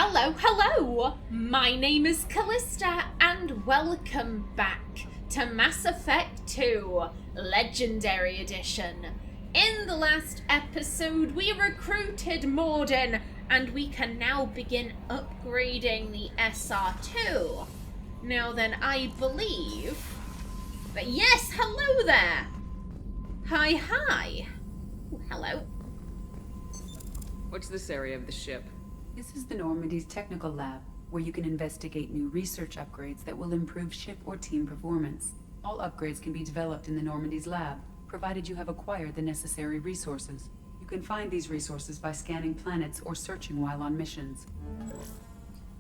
Hello! My name is Kallista, and welcome back to Mass Effect 2 Legendary Edition. In the last episode, we recruited Mordin, and we can now begin upgrading the SR2. Now then, I believe that... Yes, hello there! Hi. Ooh, hello. What's this area of the ship? This is the Normandy's technical lab, where you can investigate new research upgrades that will improve ship or team performance. All upgrades can be developed in the Normandy's lab, provided you have acquired the necessary resources. You can find these resources by scanning planets or searching while on missions.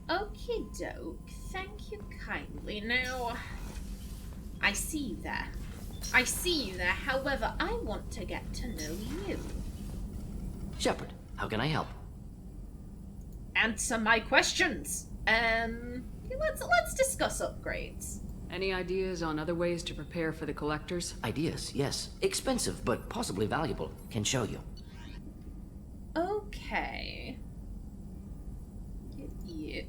Okie doke, thank you kindly. Now, I see you there. However, I want to get to know you. Shepard, how can I help? Answer my questions. Let's discuss upgrades. Any ideas on other ways to prepare for the collectors? Ideas, yes. Expensive, but possibly valuable. Can show you. Okay. Yep.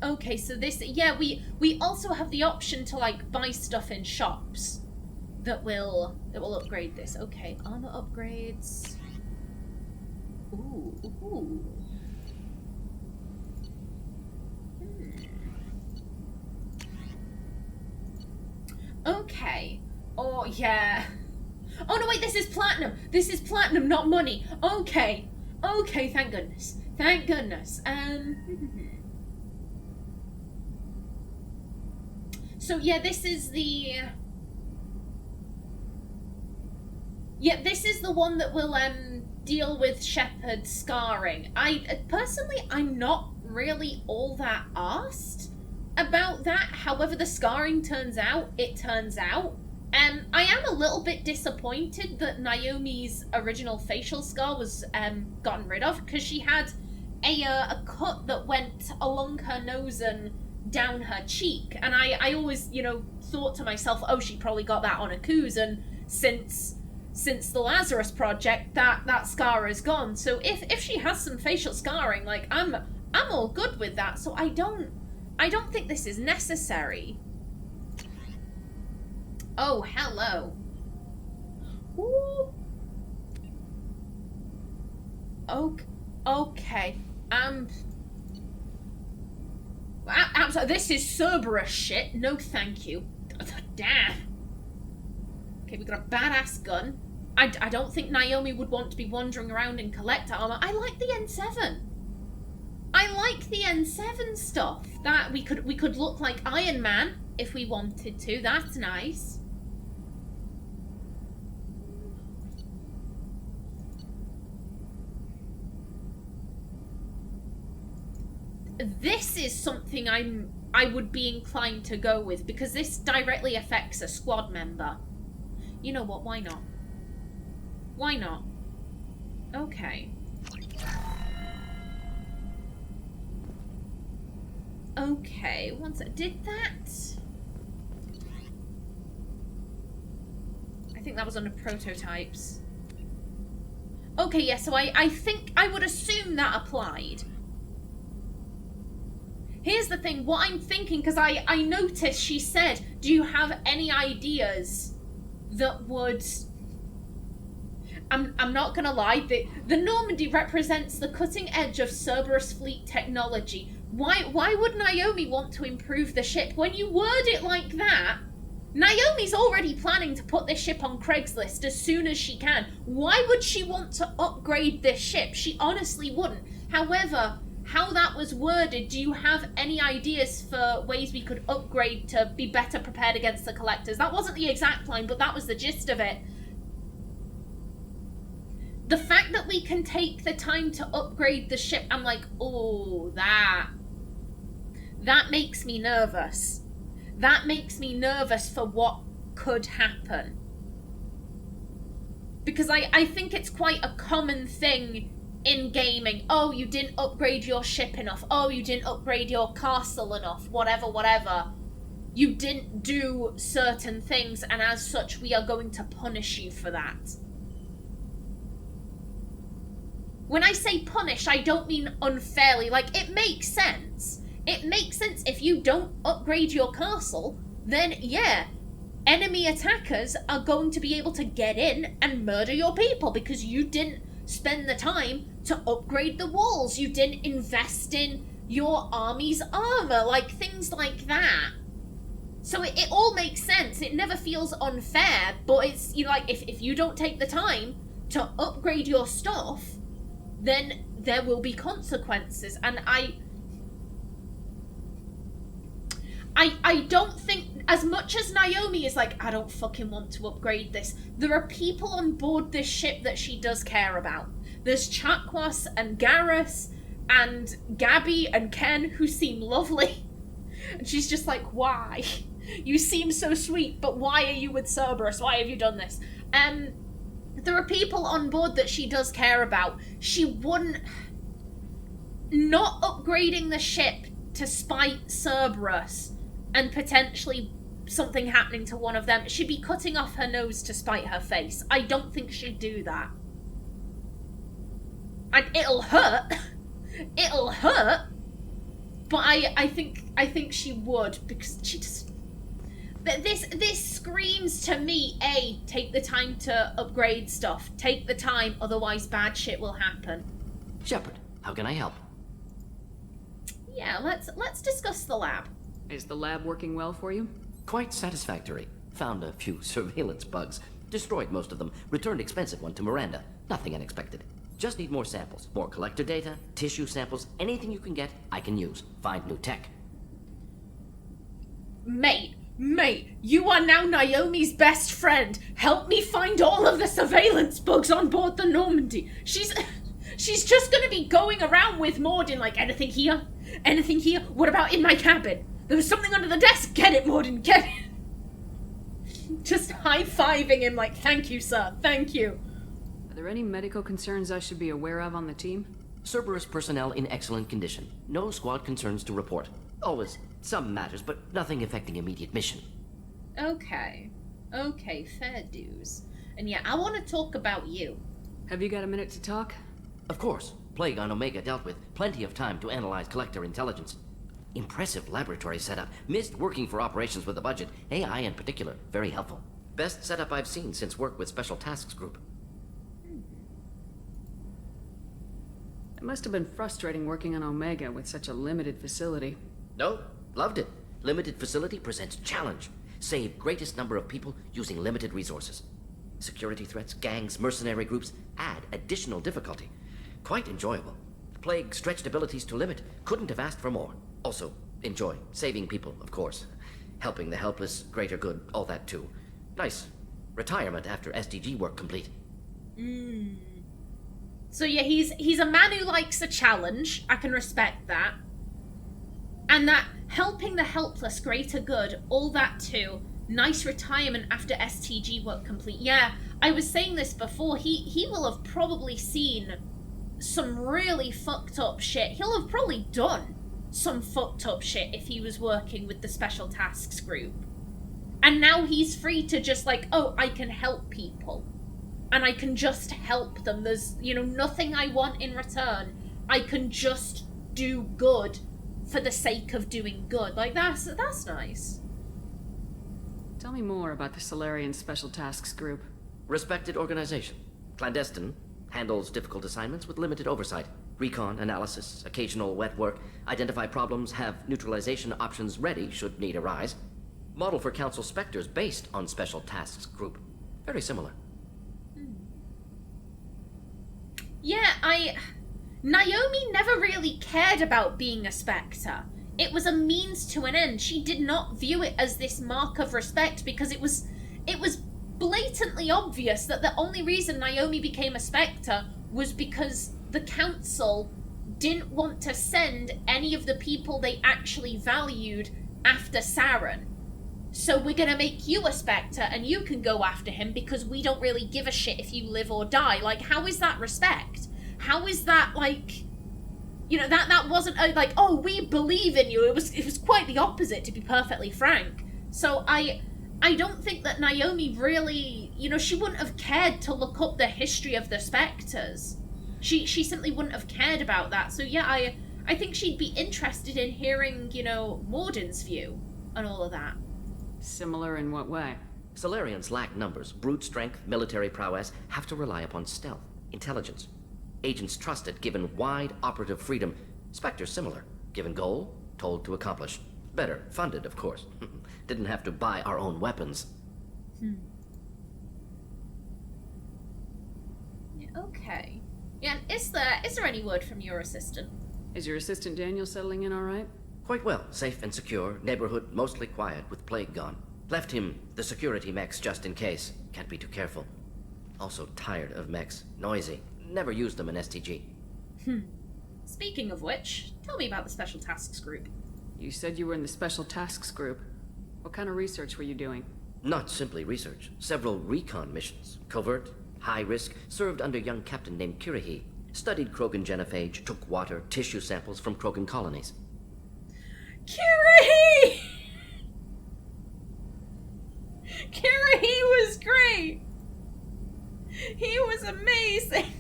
Okay, so this, yeah, we also have the option to like buy stuff in shops that will upgrade this. Okay, armor upgrades. Ooh. Okay. Oh, yeah. Oh, no, wait, this is platinum. This is platinum, not money. Okay, thank goodness. So, yeah, this is the... Yeah, this is the one that will, deal with Shepard's scarring. Personally, I'm not really all that arsed about that. However the scarring turns out, it turns out. I am a little bit disappointed that Naomi's original facial scar was gotten rid of, because she had a cut that went along her nose and down her cheek, and I always, thought to myself, oh, she probably got that on a cruise, and since the Lazarus Project, that scar is gone. So if she has some facial scarring, like, I'm all good with that. So I don't think this is necessary. Oh, hello. Ooh. Okay. Absolutely. This is Cerberus shit. No, thank you. Damn. Okay, we got a badass gun. I don't think Naomi would want to be wandering around in collector armor. I like the N7. I like the N7 stuff. That we could look like Iron Man if we wanted to. That's nice. This is something I would be inclined to go with, because this directly affects a squad member. You know what, why not? Why not? Okay. Okay, one sec. Did that? I think that was under prototypes. Okay, yeah, so I think I would assume that applied. Here's the thing, what I'm thinking, because I noticed she said, do you have any ideas that would... I'm not gonna lie, the Normandy represents the cutting edge of Cerberus fleet technology. Why would Naomi want to improve the ship? When you word it like that, Naomi's already planning to put this ship on Craigslist as soon as she can. Why would she want to upgrade this ship? She honestly wouldn't. However, how that was worded, do you have any ideas for ways we could upgrade to be better prepared against the collectors? That wasn't the exact line, but that was the gist of it. The fact that we can take the time to upgrade the ship, I'm like, oh, that makes me nervous. That makes me nervous for what could happen. Because I think it's quite a common thing in gaming. Oh, you didn't upgrade your ship enough. Oh, you didn't upgrade your castle enough. Whatever. You didn't do certain things, and as such, we are going to punish you for that. when I say punish, I don't mean unfairly. Like, it makes sense. It makes sense if you don't upgrade your castle, then yeah, enemy attackers are going to be able to get in and murder your people because you didn't spend the time to upgrade the walls. You didn't invest in your army's armor, like things like that. So it all makes sense. It never feels unfair, but it's, you know, like, if you don't take the time to upgrade your stuff, then there will be consequences. And I don't think, as much as Naomi is like, I don't fucking want to upgrade this, there are people on board this ship that she does care about. There's Chakwas and Garrus and Gabby and Ken, who seem lovely. And she's just like, why? You seem so sweet, but why are you with Cerberus? Why have you done this? There are people on board that she does care about. She wouldn't... Not upgrading the ship to spite Cerberus and potentially something happening to one of them, she'd be cutting off her nose to spite her face. I don't think she'd do that. And it'll hurt. It'll hurt. But I think she would, because she just... This screams to me, A, take the time to upgrade stuff. Take the time, otherwise bad shit will happen. Shepard, how can I help? Yeah, let's discuss the lab. Is the lab working well for you? Quite satisfactory. Found a few surveillance bugs. Destroyed most of them. Returned expensive one to Miranda. Nothing unexpected. Just need more samples. More collector data, tissue samples, anything you can get, I can use. Find new tech. Mate, you are now Naomi's best friend. Help me find all of the surveillance bugs on board the Normandy. She's just gonna be going around with Mordin like, anything here? Anything here? What about in my cabin? There was something under the desk. Get it, Mordin, get it. Just high-fiving him like, thank you, sir, thank you. Are there any medical concerns I should be aware of on the team? Cerberus personnel in excellent condition. No squad concerns to report. Always some matters, but nothing affecting immediate mission. Okay, fair dues. And yeah, I want to talk about you. Have you got a minute to talk? Of course. Plague on Omega dealt with. Plenty of time to analyze collector intelligence. Impressive laboratory setup. Missed working for operations with a budget. AI in particular. Very helpful. Best setup I've seen since work with Special Tasks Group. It must have been frustrating working on Omega with such a limited facility. No, loved it. Limited facility presents challenge. Save greatest number of people using limited resources. Security threats, gangs, mercenary groups add additional difficulty. Quite enjoyable. Plague stretched abilities to limit. Couldn't have asked for more. Also, enjoy. Saving people, of course. Helping the helpless, greater good, all that too. Nice. Retirement after SDG work complete. So yeah, he's a man who likes a challenge. I can respect that. And that helping the helpless, greater good, all that too. Nice retirement after STG work complete. Yeah, I was saying this before. He will have probably seen some really fucked up shit. He'll have probably done some fucked up shit if he was working with the Special Tasks Group. And now he's free to just like, oh, I can help people. And I can just help them. There's, you know, nothing I want in return. I can just do good for the sake of doing good. Like, that's nice. Tell me more about the Solarian Special Tasks Group. Respected organization. Clandestine. Handles difficult assignments with limited oversight. Recon, analysis, occasional wet work. Identify problems, have neutralization options ready should need arise. Model for Council Spectres based on Special Tasks Group. Very similar. Yeah, Naomi never really cared about being a Spectre. It was a means to an end. She did not view it as this mark of respect because it was blatantly obvious that the only reason Naomi became a Spectre was because the Council didn't want to send any of the people they actually valued after Saren. So we're gonna make you a Spectre and you can go after him because we don't really give a shit if you live or die. Like, how is that respect? How is that, like... You know, that wasn't like, oh, we believe in you. It was quite the opposite, to be perfectly frank. So I don't think that Naomi really, you know, she wouldn't have cared to look up the history of the Spectres. She simply wouldn't have cared about that. So yeah, I think she'd be interested in hearing, Mordin's view on all of that. Similar in what way? Solarians lack numbers, brute strength, military prowess, have to rely upon stealth, intelligence. Agents trusted, given wide operative freedom. Spectres similar, given goal, told to accomplish. Better funded, of course. Didn't have to buy our own weapons. Yeah, okay. Yeah, and is there any word from your assistant? Is your assistant Daniel settling in all right? Quite well, safe and secure, neighborhood mostly quiet with plague gone. Left him the security mechs just in case. Can't be too careful. Also tired of mechs. Noisy. Never used them in STG. Speaking of which, tell me about the Special Tasks Group. You said you were in the Special Tasks Group. What kind of research were you doing? Not simply research. Several recon missions. Covert, high risk, served under a young captain named Kirahi. Studied Krogan genophage, took water, tissue samples from Krogan colonies. Kirahi! Kirahi was great! He was amazing!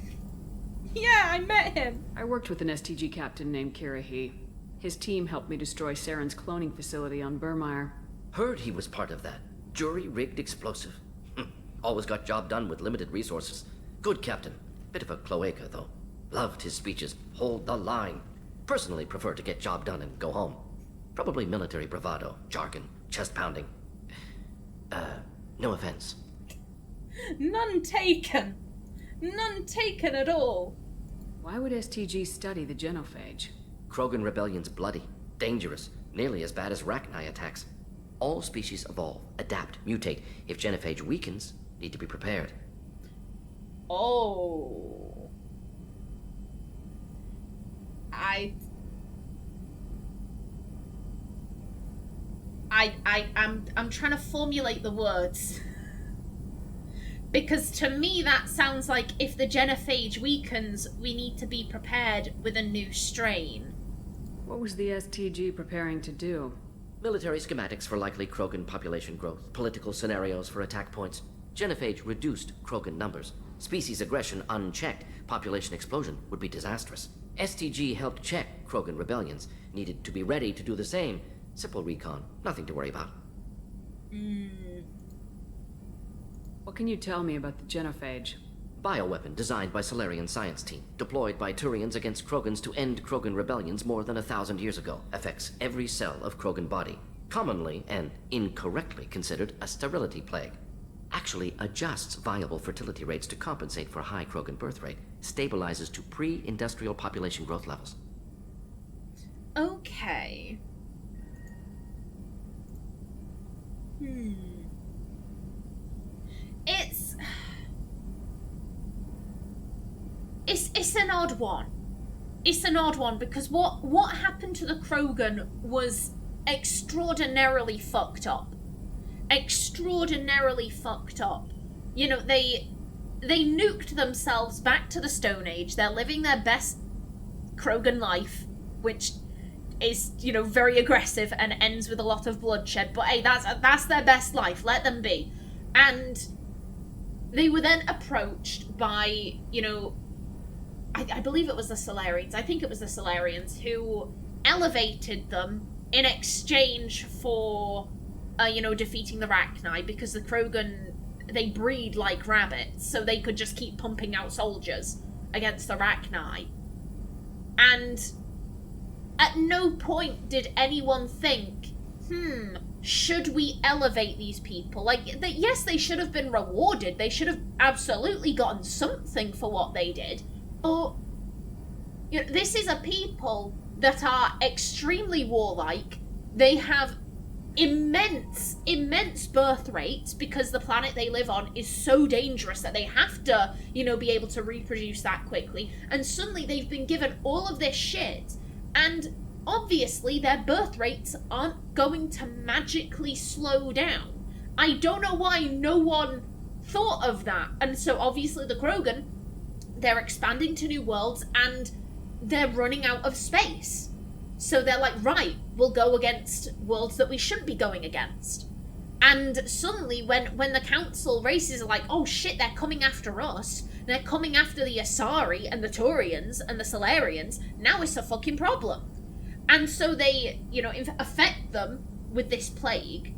Yeah, I met him. I worked with an STG captain named Kirahi. His team helped me destroy Saren's cloning facility on Burmire. Heard he was part of that. Jury-rigged explosive. Always got job done with limited resources. Good captain. Bit of a cloaca, though. Loved his speeches. Hold the line. Personally prefer to get job done and go home. Probably military bravado, jargon, chest pounding. No offense. None taken. None taken at all. Why would STG study the genophage? Krogan rebellion's bloody, dangerous, nearly as bad as Rachni attacks. All species evolve, adapt, mutate. If genophage weakens, need to be prepared. Oh. I'm trying to formulate the words. Because to me that sounds like if the genophage weakens, we need to be prepared with a new strain. What was the STG preparing to do? Military schematics for likely Krogan population growth, political scenarios for attack points. Genophage reduced Krogan numbers. Species aggression unchecked, population explosion would be disastrous. STG helped check Krogan rebellions, needed to be ready to do the same. Simple recon, nothing to worry about. What can you tell me about the genophage? Bioweapon designed by Solarian science team, deployed by Turians against Krogans to end Krogan rebellions more than 1,000 years ago. Affects every cell of Krogan body. Commonly and incorrectly considered a sterility plague. Actually adjusts viable fertility rates to compensate for high Krogan birth rate. Stabilizes to pre-industrial population growth levels. Okay. It's an odd one. It's an odd one because what happened to the Krogan was extraordinarily fucked up. Extraordinarily fucked up. You know, they nuked themselves back to the Stone Age. They're living their best Krogan life, which is, you know, very aggressive and ends with a lot of bloodshed. But hey, that's their best life. Let them be. And they were then approached by, you know, I believe it was the Solarians. I think it was the Solarians who elevated them in exchange for, you know, defeating the Rachni, because the Krogan, they breed like rabbits, so they could just keep pumping out soldiers against the Rachni. And at no point did anyone think, should we elevate these people? Like, yes, they should have been rewarded. They should have absolutely gotten something for what they did. But, you know, this is a people that are extremely warlike. They have immense birth rates because the planet they live on is so dangerous that they have to, you know, be able to reproduce that quickly. And suddenly they've been given all of this shit. And obviously their birth rates aren't going to magically slow down. I don't know why no one thought of that. And so obviously the Krogan, they're expanding to new worlds and they're running out of space. So they're like, right, we'll go against worlds that we shouldn't be going against. And suddenly, when the council races are like, oh shit, they're coming after us, they're coming after the Asari and the Turians and the Solarians, now it's a fucking problem. And so they, you know, affect them with this plague.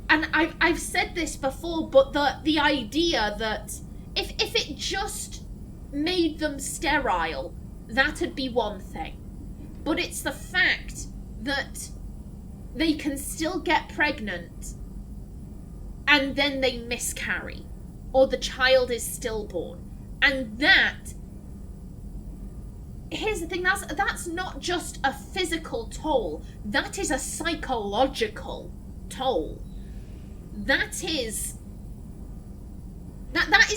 And I've said this before, but the idea that if it just made them sterile, that'd be one thing. But it's the fact that they can still get pregnant and then they miscarry, or the child is stillborn. And that, here's the thing, that's not just a physical toll, that is a psychological toll. That is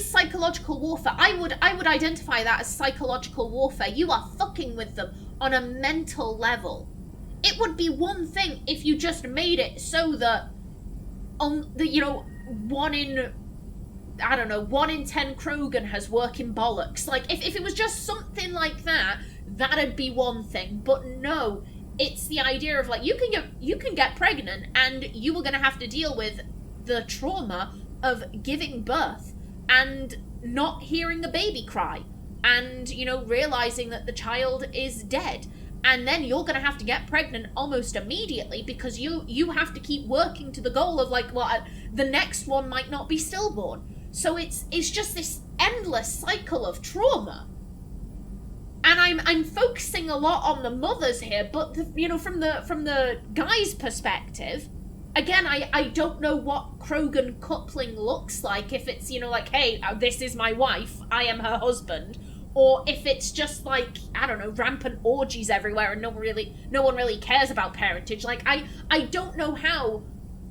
psychological warfare. I would identify that as psychological warfare. You are fucking with them on a mental level. It would be one thing if you just made it so that you know, 1 in 10 Krogan has working bollocks. Like, if it was just something like that, that'd be one thing. But no, it's the idea of, like, you can get pregnant and you are going to have to deal with the trauma of giving birth and not hearing a baby cry and, you know, realizing that the child is dead. And then you're going to have to get pregnant almost immediately because you have to keep working to the goal of, like, well, the next one might not be stillborn. So it's just this endless cycle of trauma. And I'm focusing a lot on the mothers here, but you know, from the guy's perspective, again, I don't know what Krogan coupling looks like. If it's, you know, like, hey, this is my wife, I am her husband. Or if it's just, like, I don't know, rampant orgies everywhere and no one really cares about parentage. Like, I don't know how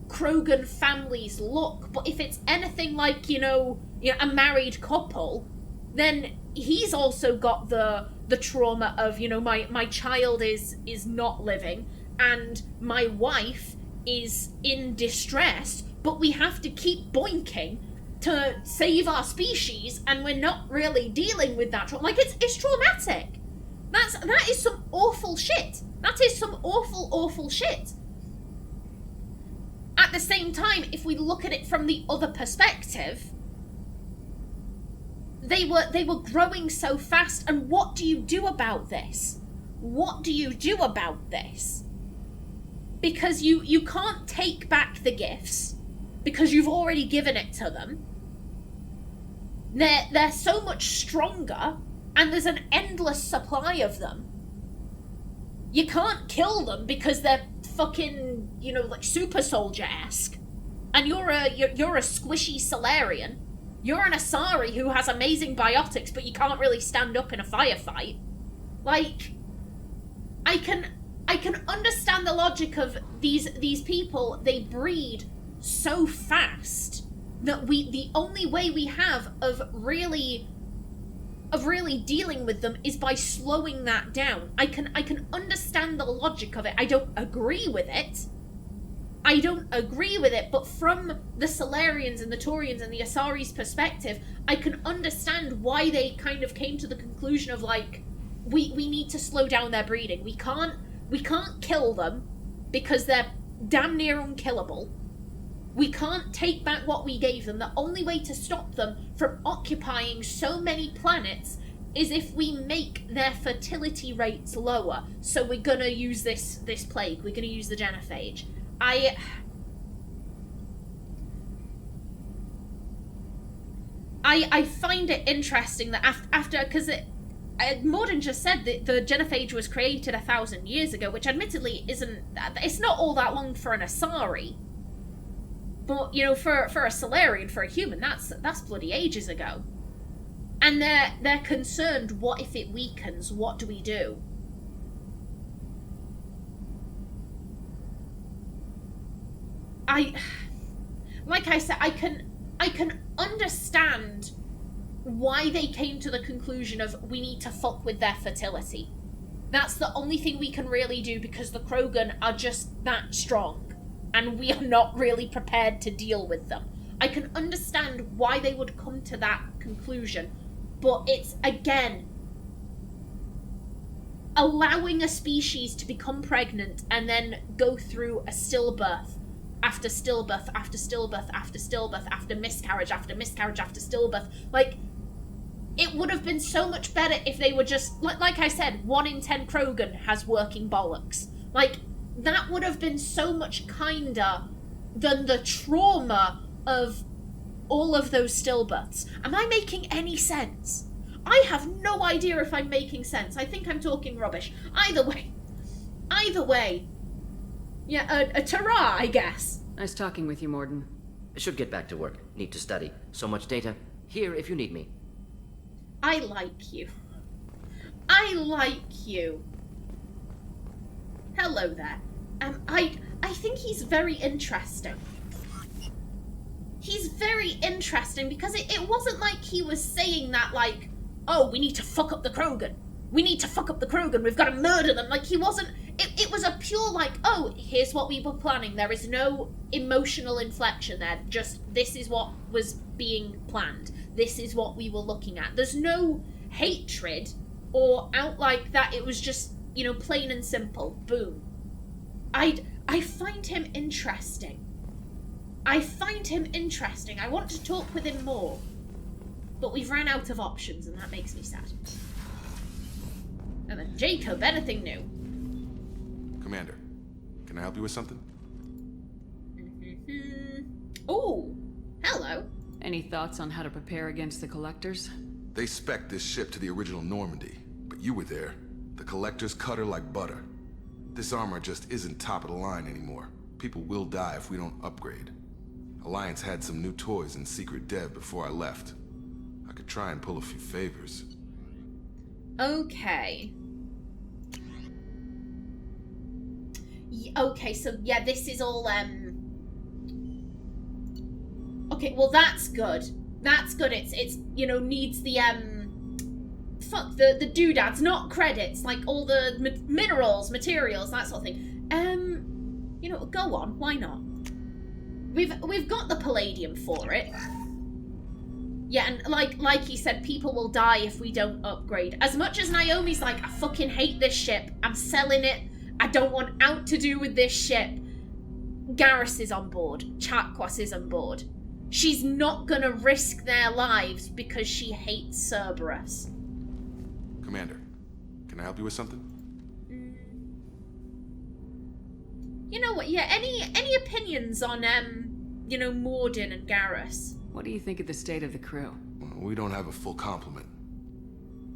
Krogan families look, but if it's anything like, you know, a married couple, then he's also got the trauma of, you know, my child is not living and my wife is in distress, but we have to keep boinking to save our species, and we're not really dealing with that trauma. Like, it's traumatic. That is some awful shit. That is some awful shit. At the same time, if we look at it from the other perspective, they were growing so fast, and what do you do about this? What do you do about this? Because you can't take back the gifts, because you've already given it to them. They're so much stronger, and there's an endless supply of them. You can't kill them because they're fucking, you know, like super soldier-esque. And you're a squishy Solarian. You're an Asari who has amazing biotics, but you can't really stand up in a firefight. Like, I can understand the logic of these people. They breed so fast that the only way we have of really dealing with them is by slowing that down. I can understand the logic of it. I don't agree with it. But from the Solarians and the Turians and the Asari's perspective, I can understand why they kind of came to the conclusion of, like, we need to slow down their breeding. We can't kill them because they're damn near unkillable. We can't take back what we gave them. The only way to stop them from occupying so many planets is if we make their fertility rates lower. So we're gonna use this plague. We're gonna use the genophage. I find it interesting that after, because Mordin just said that the genophage was created 1,000 years ago, which admittedly it's not all that long for an Asari. But, you know, for a Solarian, for a human, that's bloody ages ago. And they're concerned, what if it weakens? What do we do? Like I said, I can understand why they came to the conclusion of, we need to fuck with their fertility. That's the only thing we can really do, because the Krogan are just that strong. And we are not really prepared to deal with them. I can understand why they would come to that conclusion, but it's, again, allowing a species to become pregnant and then go through a stillbirth after stillbirth, after stillbirth, after stillbirth, after miscarriage, after miscarriage, after stillbirth. Like, it would have been so much better if they were just, like I said, 1 in 10 Krogan has working bollocks. Like, that would have been so much kinder than the trauma of all of those stillbirths. Am I making any sense? I have no idea if I'm making sense. I think I'm talking rubbish. Either way. Yeah, a ta-ra, I guess. Nice talking with you, Mordin. Should get back to work. Need to study. So much data. Here if you need me. I like you. I like you. Hello there. I think he's very interesting. He's very interesting because it wasn't like he was saying that like, oh, we need to fuck up the Krogan. We need to fuck up the Krogan. We've got to murder them. Like, he wasn't... It was a pure like, oh, here's what we were planning. There is no emotional inflection there. Just, this is what was being planned. This is what we were looking at. There's no hatred or out like that. It was just, you know, plain and simple. Boom. I find him interesting. I want to talk with him more. But we've ran out of options, and that makes me sad. And then Jacob, anything new? Commander, can I help you with something? Oh, hello. Any thoughts on how to prepare against the Collectors? They spec'd this ship to the original Normandy, but you were there. The Collectors cut her like butter. This armor just isn't top of the line anymore. People will die if we don't upgrade. Alliance had some new toys in secret dev before I left. I could try and pull a few favors. Okay. Okay, so yeah, this is all, okay, well that's good. That's good. It's you know, needs the, fuck, the doodads, not credits, like all the minerals, materials, that sort of thing. You know, go on, why not? We've got the palladium for it. Yeah, and like he said, people will die if we don't upgrade. As much as Naomi's like, I fucking hate this ship, I'm selling it, I don't want out to do with this ship. Garrus is on board. Chakwas is on board. She's not gonna risk their lives because she hates Cerberus. Commander, can I help you with something? You know what, yeah, any opinions on, you know, Mordin and Garrus? What do you think of the state of the crew? Well, we don't have a full complement.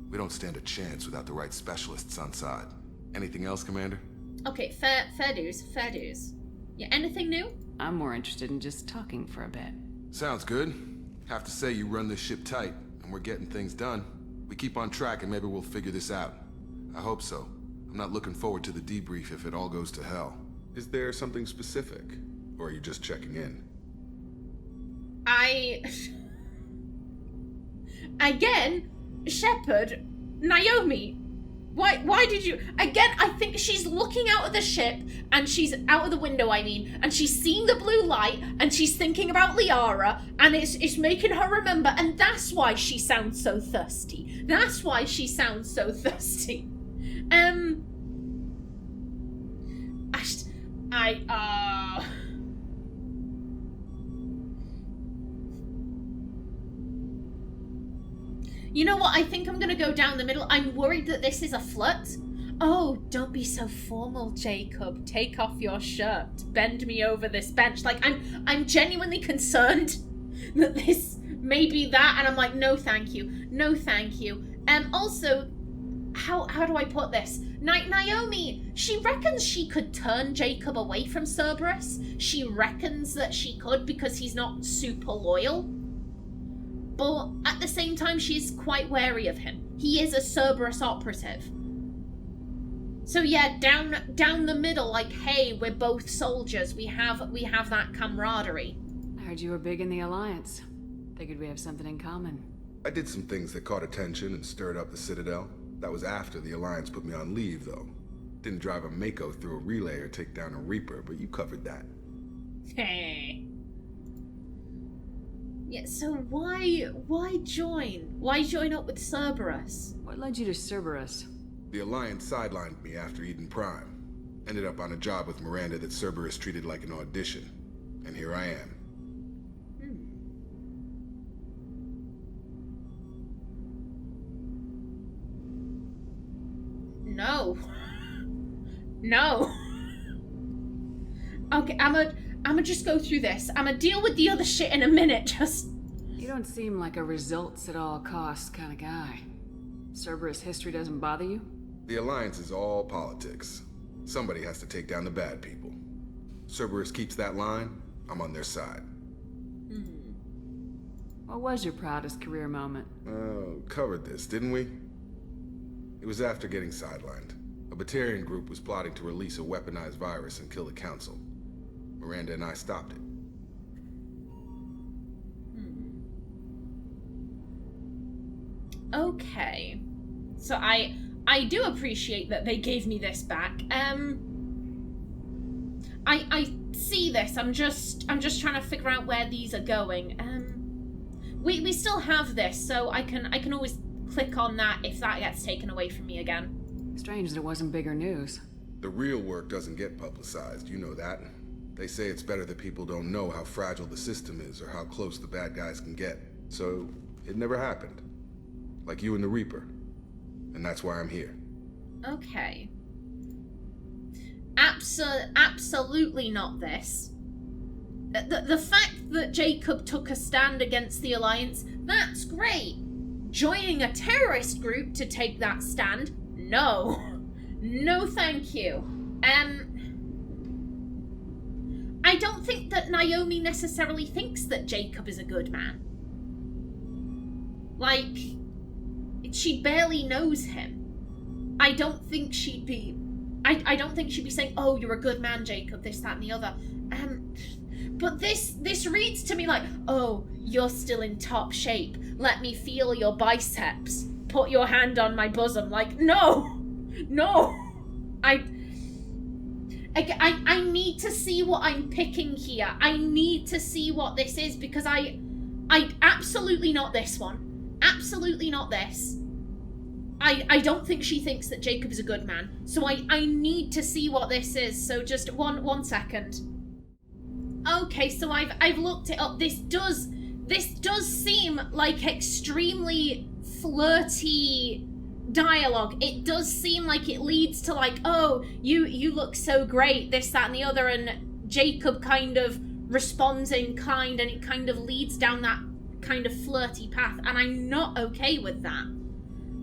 We don't stand a chance without the right specialists on side. Anything else, Commander? Okay, fair dues. Yeah, anything new? I'm more interested in just talking for a bit. Sounds good. Have to say you run this ship tight, and we're getting things done. We keep on track and maybe we'll figure this out. I hope so. I'm not looking forward to the debrief if it all goes to hell. Is there something specific? Or are you just checking in? Again, Shepard, Naomi, why did you... Again, I think she's looking out of the ship, and she's out of the window, I mean, and she's seeing the blue light, and she's thinking about Liara, and it's making her remember, and that's why she sounds so thirsty. That's why she sounds so thirsty. You know what? I think I'm gonna go down the middle. I'm worried that this is a flirt. Oh, don't be so formal, Jacob. Take off your shirt. Bend me over this bench. Like, I'm genuinely concerned that this may be that, and I'm like, no thank you. No thank you. Also, how do I put this? Naomi, she reckons she could turn Jacob away from Cerberus. She reckons that she could because he's not super loyal. But at the same time, she's quite wary of him. He is a Cerberus operative. So yeah, down the middle, like, hey, we're both soldiers. We have that camaraderie. I heard you were big in the Alliance. Figured we have something in common. I did some things that caught attention and stirred up the Citadel. That was after the Alliance put me on leave, though. Didn't drive a Mako through a relay or take down a Reaper, but you covered that. Hey. Yeah, so why join? Why join up with Cerberus? What led you to Cerberus? The Alliance sidelined me after Eden Prime. Ended up on a job with Miranda that Cerberus treated like an audition. And here I am. No. No. Okay, I'ma just go through this. I'ma deal with the other shit in a minute, just... You don't seem like a results at all costs kind of guy. Cerberus history doesn't bother you? The Alliance is all politics. Somebody has to take down the bad people. Cerberus keeps that line, I'm on their side. What was your proudest career moment? Covered this, didn't we? It was after getting sidelined. A Batarian group was plotting to release a weaponized virus and kill the Council. Miranda and I stopped it. Okay. So I do appreciate that they gave me this back. I see this. I'm just trying to figure out where these are going. We still have this, so I can always click on that if that gets taken away from me again. Strange that it wasn't bigger news. The real work doesn't get publicized, you know that. They say it's better that people don't know how fragile the system is or how close the bad guys can get. So, it never happened. Like you and the Reaper. And that's why I'm here. Okay. Absolutely not this. The fact that Jacob took a stand against the Alliance, that's great. Joining a terrorist group to take that stand? No. No thank you. I don't think that Naomi necessarily thinks that Jacob is a good man. Like, she barely knows him. I don't think she'd be saying, oh, you're a good man, Jacob, this, that, and the other. But this reads to me like, oh, you're still in top shape. Let me feel your biceps. Put your hand on my bosom. Like, no. I need to see what I'm picking here. I need to see what this is, because I absolutely not this one. Absolutely not this. I don't think she thinks that Jacob is a good man. So I need to see what this is. So just one second. Okay, so I've looked it up. This does seem like extremely flirty dialogue. It does seem like it leads to like, oh, you look so great, this, that, and the other, and Jacob kind of responds in kind, and it kind of leads down that kind of flirty path, and I'm not okay with that.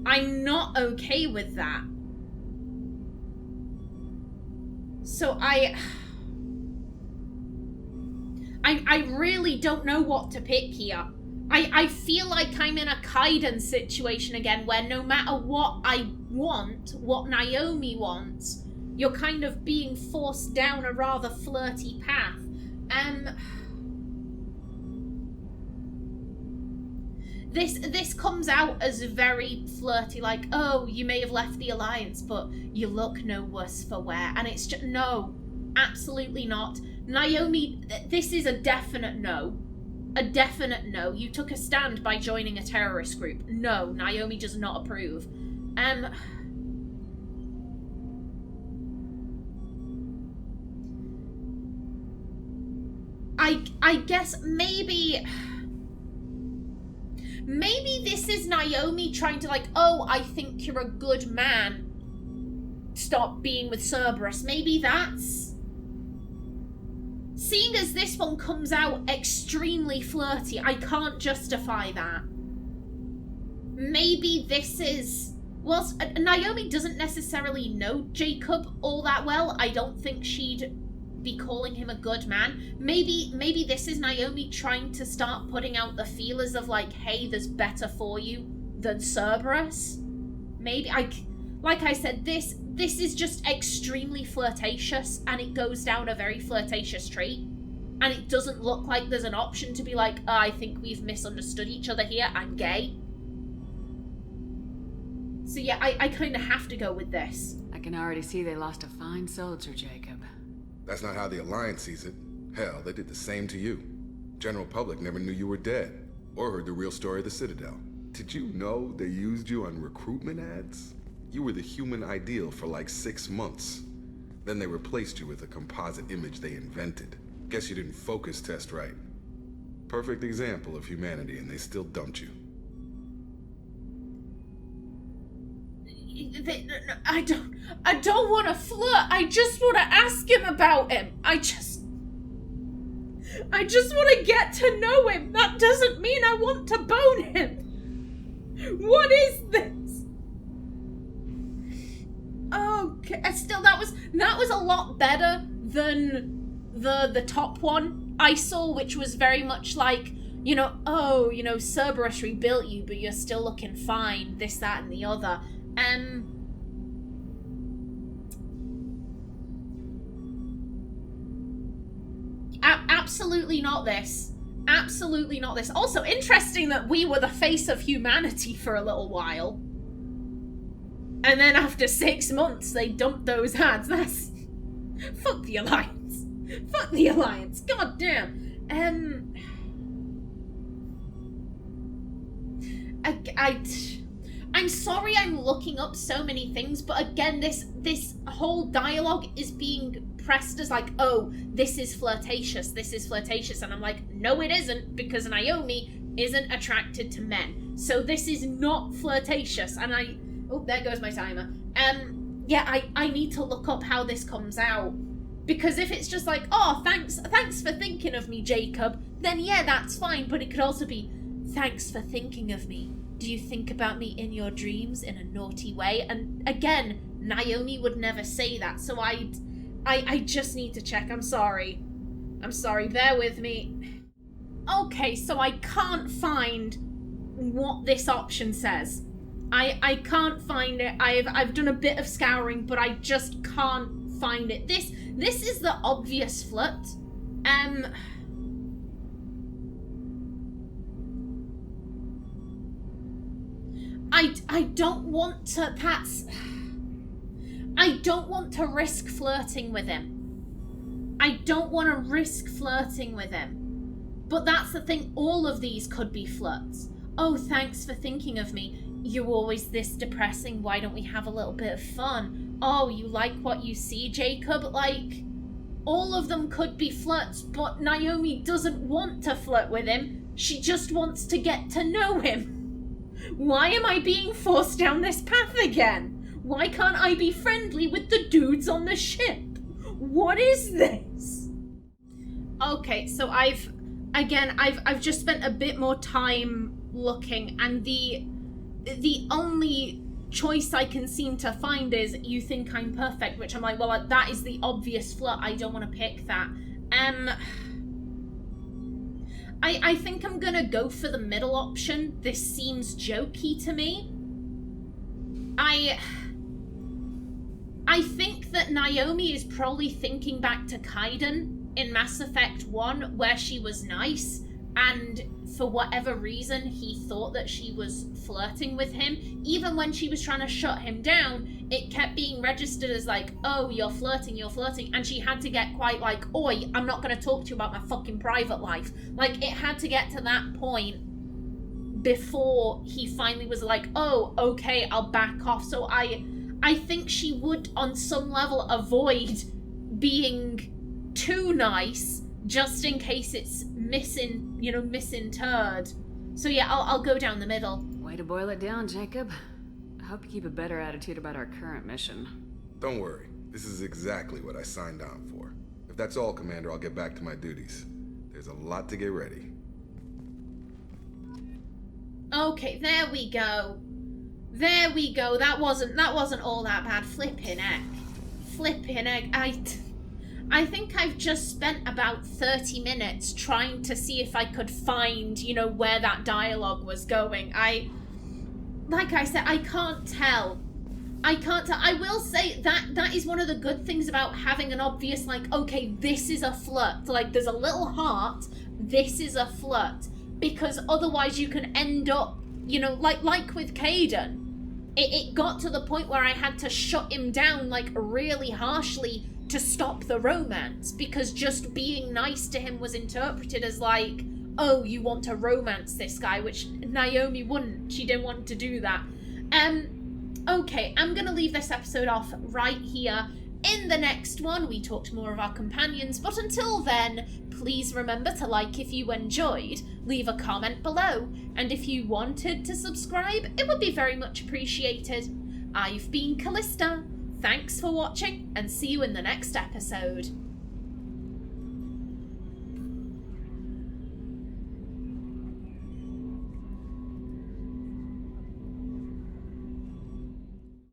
I'm not okay with that. So I really don't know what to pick here. I feel like I'm in a Kaiden situation again, where no matter what I want, what Naomi wants, you're kind of being forced down a rather flirty path. This comes out as very flirty, like, oh, you may have left the Alliance, but you look no worse for wear. And it's just, no, absolutely not. Naomi, this is a definite no. A definite no. You took a stand by joining a terrorist group. No, Naomi does not approve. I guess maybe this is Naomi trying to like, oh, I think you're a good man. Stop being with Cerberus. Maybe that's... Seeing as this one comes out extremely flirty, I can't justify that. Maybe this is... Well, Naomi doesn't necessarily know Jacob all that well. I don't think she'd be calling him a good man. Maybe this is Naomi trying to start putting out the feelers of like, hey, there's better for you than Cerberus. Maybe, like I said, this is just extremely flirtatious, and it goes down a very flirtatious trait. And it doesn't look like there's an option to be like, oh, I think we've misunderstood each other here, I'm gay. So yeah, I kind of have to go with this. I can already see they lost a fine soldier, Jacob. That's not how the Alliance sees it. Hell, they did the same to you. General public never knew you were dead, or heard the real story of the Citadel. Did you know they used you on recruitment ads? You were the human ideal for like 6 months. Then they replaced you with a composite image they invented. Guess you didn't focus test right. Perfect example of humanity, and they still dumped you. I don't want to flirt. I just want to ask him about him. I just want to get to know him. That doesn't mean I want to bone him. What is this? Okay, still that was a lot better than the top one I saw, which was very much like, Cerberus rebuilt you, but you're still looking fine, this, that, and the other. Absolutely not this. Absolutely not this. Also, interesting that we were the face of humanity for a little while. And then after 6 months, they dumped those ads. That's... Fuck the Alliance. Fuck the Alliance. God damn. I'm sorry I'm looking up so many things, but again, this whole dialogue is being pressed as like, oh, this is flirtatious, and I'm like, no it isn't, because Naomi isn't attracted to men. So this is not flirtatious, and oh, there goes my timer. Yeah, I need to look up how this comes out. Because if it's just like, oh, thanks for thinking of me, Jacob, then yeah, that's fine, but it could also be, thanks for thinking of me. Do you think about me in your dreams in a naughty way? And again, Naomi would never say that, so I just need to check. I'm sorry, bear with me. Okay, so I can't find what this option says. I can't find it. I've done a bit of scouring, but I just can't find it. This is the obvious flirt. I don't want to, I don't want to risk flirting with him. I don't want to risk flirting with him. But that's the thing, all of these could be flirts. Oh, thanks for thinking of me. You're always this depressing, why don't we have a little bit of fun? Oh, you like what you see, Jacob? Like, all of them could be flirts, but Naomi doesn't want to flirt with him. She just wants to get to know him. Why am I being forced down this path again? Why can't I be friendly with the dudes on the ship? What is this? Okay, so I've just spent a bit more time looking, and the only choice I can seem to find is you think I'm perfect, which I'm like, well, that is the obvious flirt. I don't want to pick that. I think I'm gonna go for the middle option. This seems jokey to me. I think that Naomi is probably thinking back to Kaiden in Mass Effect 1, where she was nice, and for whatever reason, he thought that she was flirting with him. Even when she was trying to shut him down, it kept being registered as like, oh, you're flirting, and she had to get quite like, oi, I'm not going to talk to you about my fucking private life. Like, it had to get to that point before he finally was like, oh, okay, I'll back off. So I think she would, on some level, avoid being too nice, just in case it's misinterred. So yeah, I'll go down the middle. Way to boil it down, Jacob. I hope you keep a better attitude about our current mission. Don't worry. This is exactly what I signed on for. If that's all, Commander, I'll get back to my duties. There's a lot to get ready. Okay, there we go. There we go. That wasn't all that bad. Flipping egg. I think I've just spent about 30 minutes trying to see if I could find, where that dialogue was going. Like I said, I can't tell. I will say that is one of the good things about having an obvious, like, okay, this is a flirt. Like, there's a little heart, this is a flirt. Because otherwise you can end up, like with Kaiden. It got to the point where I had to shut him down, like, really harshly to stop the romance. Because just being nice to him was interpreted as, like, oh, you want to romance this guy, which Naomi wouldn't. She didn't want to do that. Okay, I'm gonna leave this episode off right here. In the next one, we talk to more of our companions, but until then, please remember to like if you enjoyed, leave a comment below, and if you wanted to subscribe, it would be very much appreciated. I've been Callista, thanks for watching, and see you in the next episode.